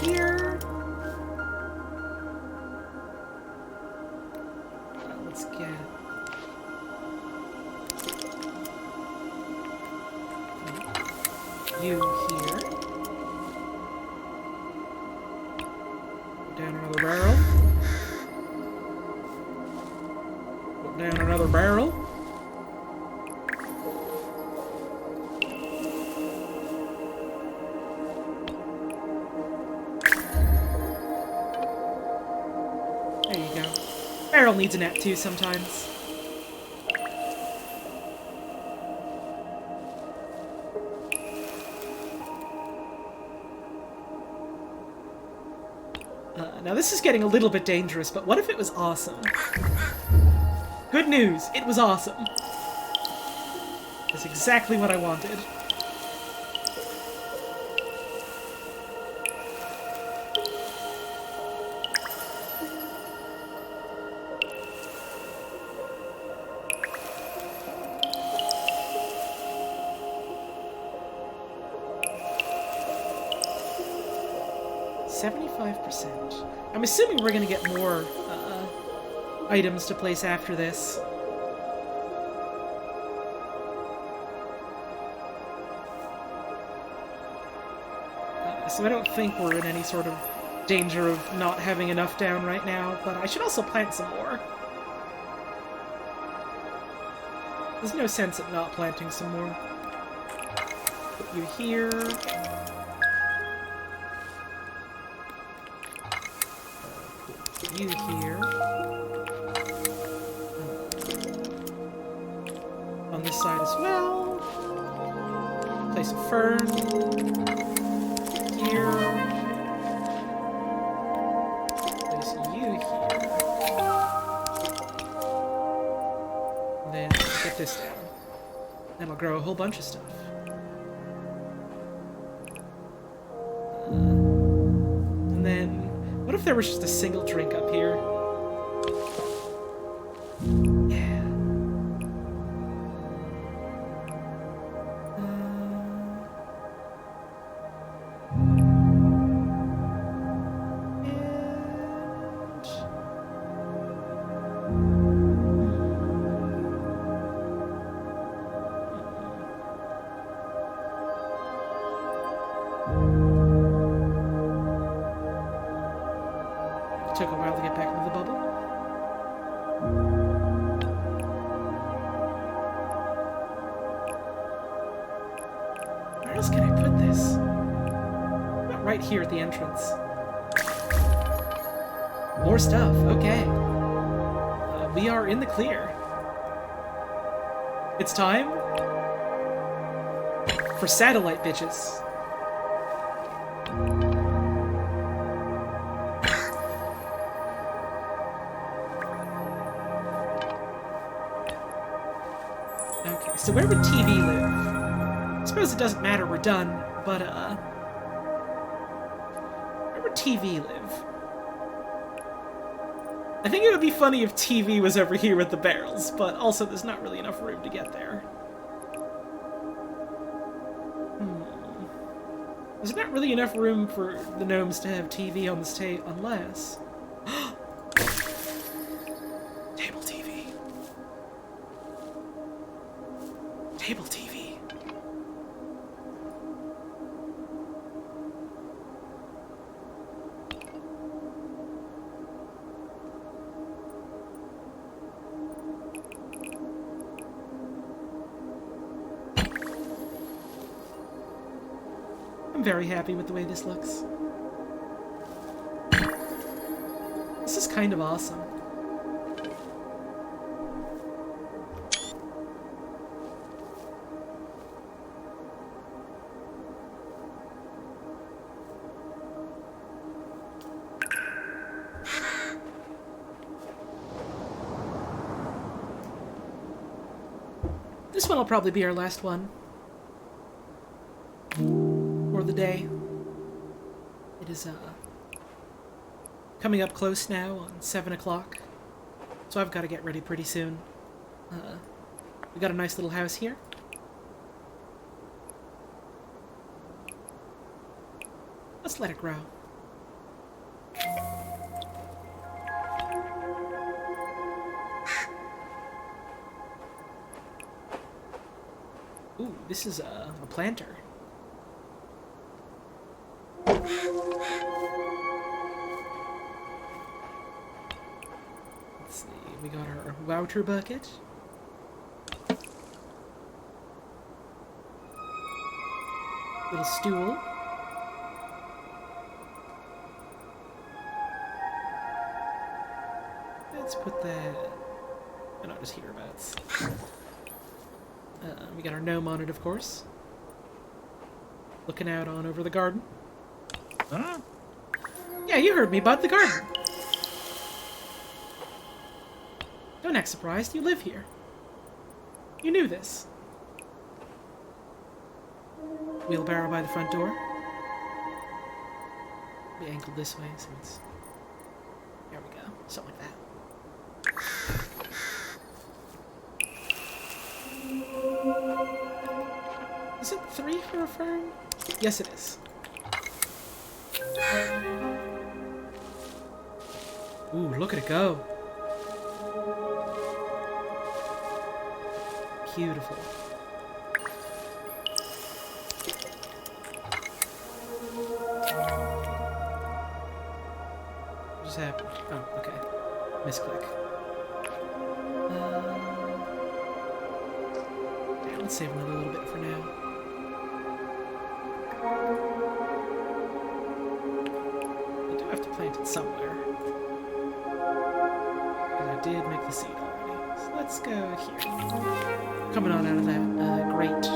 Here. Let's get... you here. Put down another barrel. Put down another barrel. There you go. Barrel needs a nap too sometimes. Now this is getting a little bit dangerous, but what if it was awesome? Good news, it was awesome. That's exactly what I wanted. I'm assuming we're gonna get more items to place after this. So I don't think we're in any sort of danger of not having enough down right now, but I should also plant some more. There's no sense in not planting some more. Put you here. You here. On this side as well. Place a fern. Here. Place you here. And then get this down. That'll grow a whole bunch of stuff. And then... what if there was just a single drink up here? Yeah. Took a while to get back into the bubble. Where else can I put this? About right here at the entrance. More stuff, okay. We are in the clear. It's time for satellite bitches. Okay, so where would TV live? I suppose it doesn't matter, we're done, but, where would TV live? I think it would be funny if TV was over here with the barrels, but also there's not really enough room to get there. There's not really enough room for the gnomes to have TV on this tape, unless... Table TV. Table TV. I'm very happy with the way this looks. This is kind of awesome. This one will probably be our last one. For the day. It is, coming up close now on 7 o'clock. So I've got to get ready pretty soon. We got a nice little house here. Let's let it grow. Ooh, this is a planter. Let's see, we got our Wouter bucket. Little stool. Let's put that... Oh, no, just hereabouts. We got our gnome on it, of course. Looking out on over the garden. Huh? Yeah, you heard me, bud. The garden. Don't act surprised. You live here. You knew this. Wheelbarrow by the front door. Be angled this way, so it's... There we go. Something like that. Is it 3 for a fern? Yes, it is. Ooh, look at it go. Beautiful. What just happened? Oh, okay. Misclick. Yeah, let's save another little bit for now. Have to plant it somewhere. And I did make the seed already. So let's go here. Coming on out of that grate.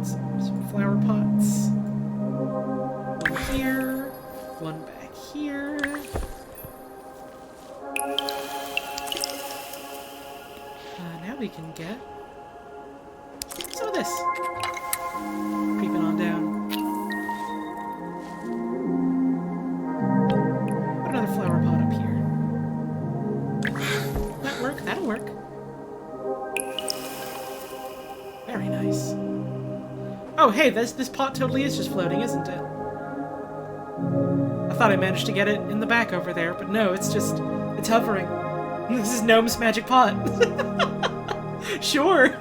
Some flower pots. One here. One back here. Now we can get some of this. Creeping on down. Flower pot up here. Will that work? That'll work. Very nice. Oh, hey, this pot totally is just floating, isn't it? I thought I managed to get it in the back over there, but no, it's hovering. This is Gnome's magic pot. Sure.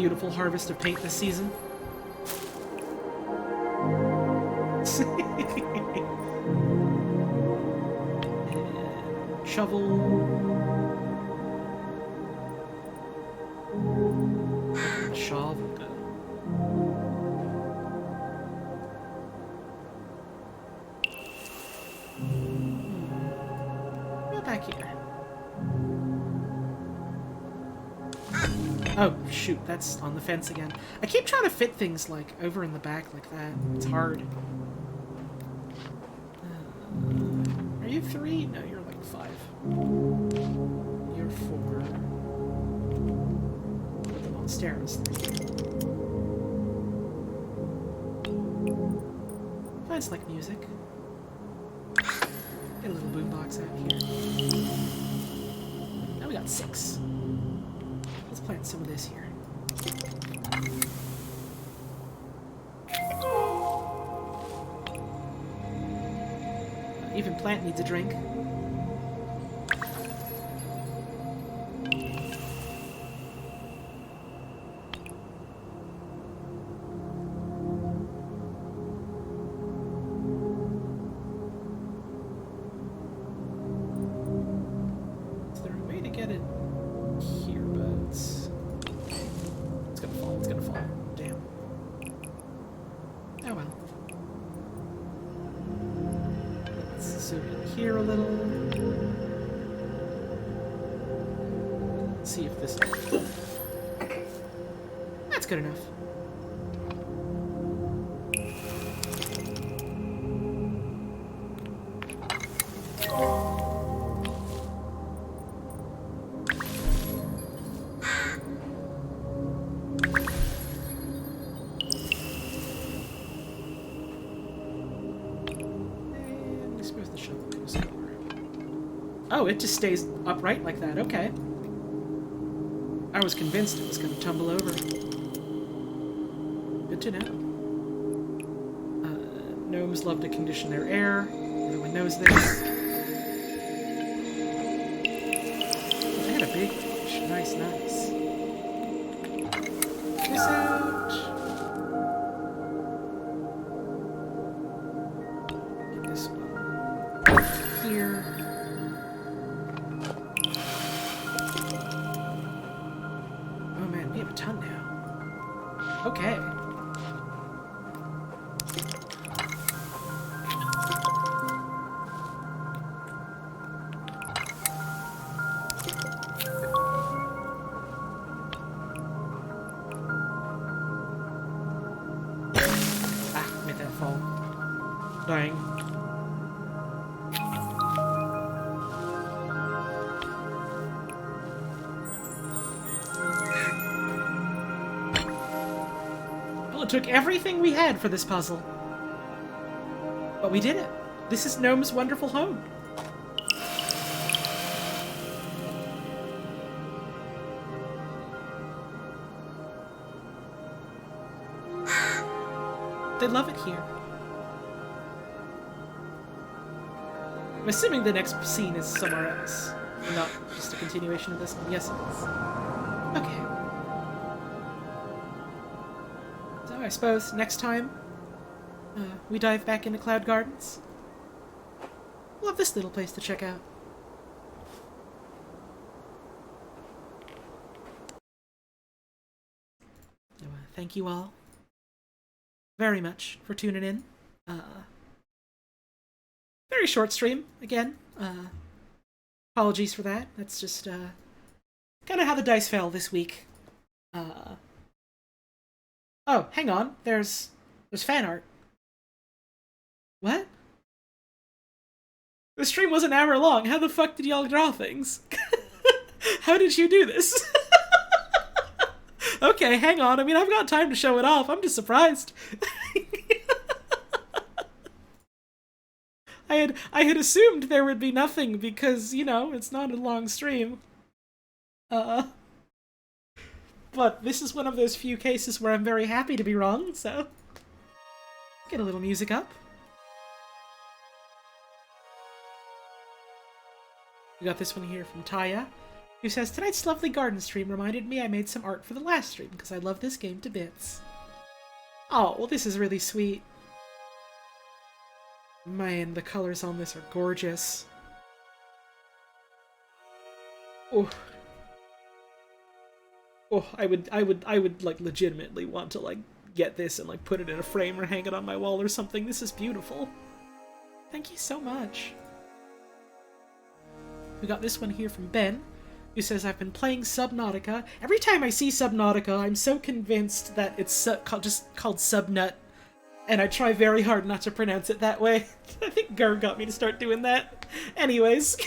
beautiful harvest of paint this season. And shovel. Shovel go. Go back here. Oh, shoot, that's on the fence again. I keep trying to fit things, like, over in the back like that. It's hard. Are you 3? No, you're like 5. You're 4. Put them on stairs. Finds like music. Get a little boombox out here. Now we got 6. Let's plant some of this here. Even plant needs a drink. Is there a way to get it here? But it's gonna fall. It's gonna fall. Damn. Oh well. Let's zoom in here a little. See if this. That's good enough. And I suppose the shovel goes over. Oh, it just stays upright like that. Okay. I was convinced it was going to tumble over. Good to know. Gnomes love to condition their air. Everyone knows this. I had a big fish. Nice, nice. This out. Get this one here. Oh man, we have a ton now. Okay. Ah, made that fall. Dang. Well, it took everything we had for this puzzle. But we did it. This is Gnome's wonderful home. They love it here. I'm assuming the next scene is somewhere else. Not just a continuation of this one. Yes, it is. Okay. So I suppose next time we dive back into Cloud Gardens, we'll have this little place to check out. So, thank you all very much for tuning in. Very short stream, again. Apologies for that. That's just kind of how the dice fell this week. Oh, hang on. There's fan art. What? The stream was an hour long. How the fuck did y'all draw things? How did you do this? Okay, hang on. I mean, I've got time to show it off. I'm just surprised. I had assumed there would be nothing because, you know, it's not a long stream. But this is one of those few cases where I'm very happy to be wrong, so get a little music up. We got this one here from Taya. who says, tonight's lovely garden stream reminded me I made some art for the last stream because I love this game to bits. Oh, well, this is really sweet. Man, the colors on this are gorgeous. Oh. Oh, I would like legitimately want to like get this and like put it in a frame or hang it on my wall or something. This is beautiful. Thank you so much. We got this one here from Ben, who says, I've been playing Subnautica. Every time I see Subnautica, I'm so convinced that it's just called Subnut, and I try very hard not to pronounce it that way. I think Gur got me to start doing that. Anyways.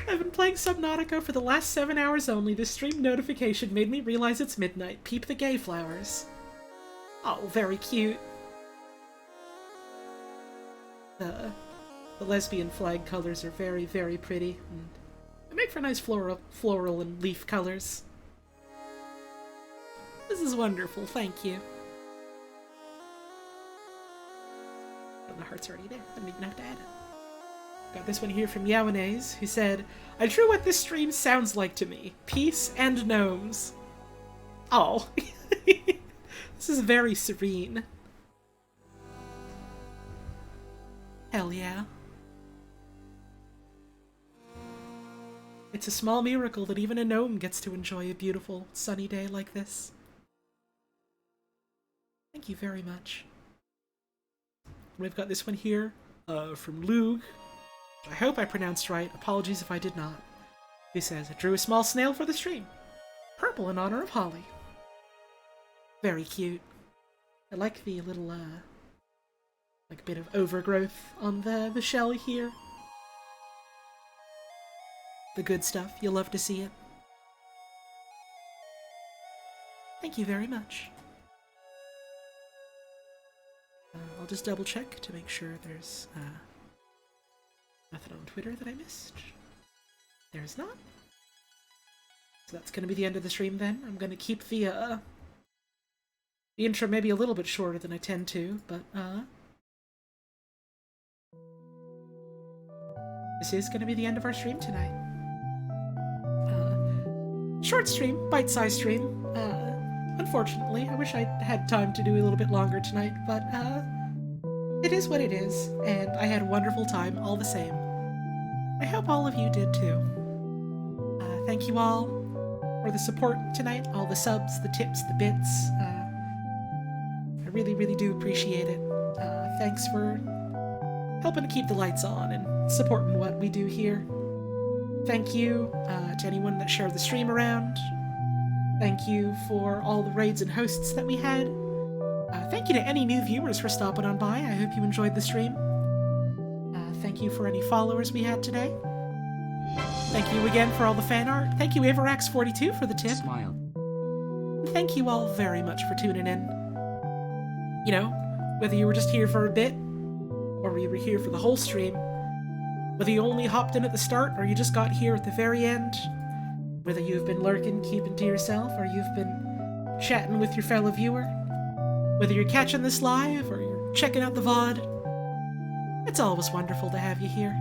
I've been playing Subnautica for the last 7 hours only. This stream notification made me realize it's midnight. Peep the gay flowers. Oh, very cute. The lesbian flag colors are very, very pretty. And they make for nice floral and leaf colors. This is wonderful, thank you. Oh, the heart's already there. I don't even have to add it. Got this one here from Yaones, who said, I drew what this stream sounds like to me. Peace and gnomes. Oh. This is very serene. Hell yeah. It's a small miracle that even a gnome gets to enjoy a beautiful, sunny day like this. Thank you very much. We've got this one here from Lug. I hope I pronounced right. Apologies if I did not. He says, I drew a small snail for the stream. Purple in honor of Holly. Very cute. I like the little, like bit of overgrowth on the shell here. The good stuff. You'll love to see it. Thank you very much. I'll just double check to make sure there's, nothing on Twitter that I missed. There's not. So that's going to be the end of the stream then. I'm going to keep the intro maybe a little bit shorter than I tend to, but, this is going to be the end of our stream tonight. Short stream, bite-sized stream. Unfortunately, I wish I had time to do a little bit longer tonight, but, it is what it is, and I had a wonderful time all the same. I hope all of you did too. Thank you all for the support tonight, all the subs, the tips, the bits. I really, really do appreciate it. Thanks for helping to keep the lights on and supporting what we do here. Thank you to anyone that shared the stream around. Thank you for all the raids and hosts that we had. Thank you to any new viewers for stopping on by. I hope you enjoyed the stream. Thank you for any followers we had today. Thank you again for all the fan art. Thank you, Averax42, for the tip. Smile. And thank you all very much for tuning in. You know, whether you were just here for a bit, or you were here for the whole stream, whether you only hopped in at the start, or you just got here at the very end, whether you've been lurking, keeping to yourself, or you've been chatting with your fellow viewer, whether you're catching this live, or you're checking out the VOD, it's always wonderful to have you here.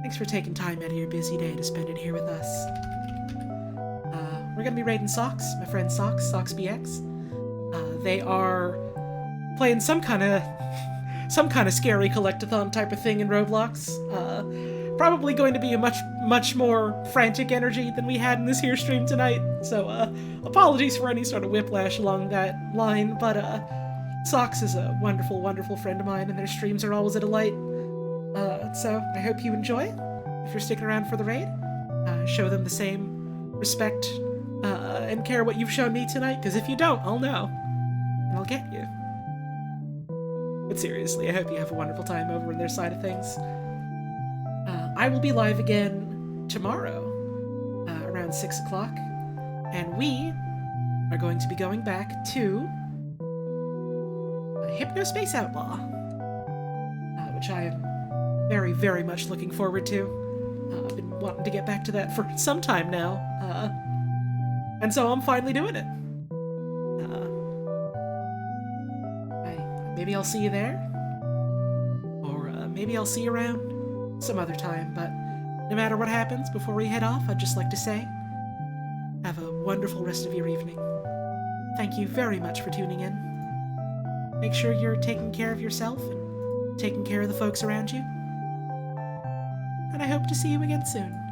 Thanks for taking time out of your busy day to spend it here with us. We're gonna be raiding Socks, my friend Socks, SocksBX. They are playing some kind of scary collectathon type of thing in Roblox. Probably going to be a much more frantic energy than we had in this here stream tonight. So apologies for any sort of whiplash along that line, but Socks is a wonderful, wonderful friend of mine, and their streams are always a delight. So I hope you enjoy. If you're sticking around for the raid, show them the same respect and care what you've shown me tonight, because if you don't, I'll know. And I'll get you. But seriously, I hope you have a wonderful time over on their side of things. I will be live again tomorrow, around 6 o'clock, and we are going to be going back to Hypnospace Outlaw, which I am very, very much looking forward to. I've been wanting to get back to that for some time now, and so I'm finally doing it. Maybe I'll see you there, or maybe I'll see you around some other time, but no matter what happens, before we head off, I'd just like to say, have a wonderful rest of your evening. Thank you very much for tuning in. Make sure you're taking care of yourself and taking care of the folks around you. And I hope to see you again soon.